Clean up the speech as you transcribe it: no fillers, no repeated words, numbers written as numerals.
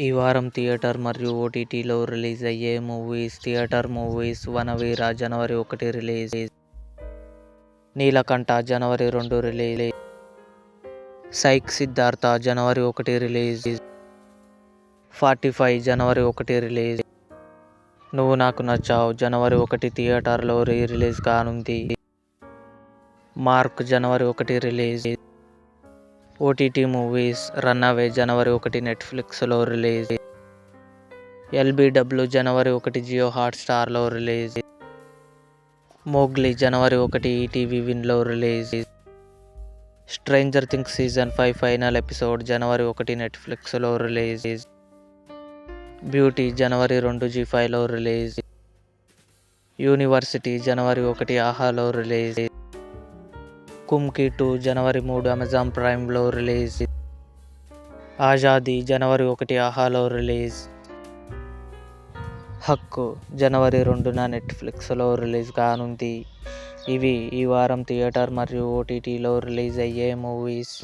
ఈ వారం థియేటర్ మరియు ఓటీటీలో రిలీజ్ అయ్యే మూవీస్. థియేటర్ మూవీస్: వనవీర జనవరి 1 రిలీజ్. నీలకంఠ జనవరి 2 రిలీజ్. సైక్ సిద్ధార్థ జనవరి 1 రిలీజ్. 45 జనవరి 1 రిలీజ్. నువ్వు నాకు నచ్చావ్ జనవరి 1 థియేటర్లో రిలీజ్ కానుంది. మార్క్ జనవరి 1 రిలీజ్. ఓటీటీ మూవీస్: రన్అవే జనవరి 1 నెట్ఫ్లిక్స్లో రిలీజ్. ఎల్బిడబ్ల్యూ జనవరి 1 జియో హాట్స్టార్లో రిలీజ్. మోగ్లీ జనవరి 1 ఈటీవీ విన్లో release. Stranger Things season 5 final episode జనవరి 1 నెట్ఫ్లిక్స్లో రిలీజ్. బ్యూటీ జనవరి 2 జీ5లో రిలీజ్. యూనివర్సిటీ జనవరి 1 ఆహాలో రిలీజ్. కుంకి 2 జనవరి 3 అమెజాన్ ప్రైమ్లో రిలీజ్. ఆజాదీ జనవరి 1 ఆహాలో రిలీజ్. హక్కు జనవరి 2న నెట్ఫ్లిక్స్లో రిలీజ్ కానుంది. ఇవి ఈ వారం థియేటర్ మరియు ఓటీటీలో రిలీజ్ అయ్యే మూవీస్.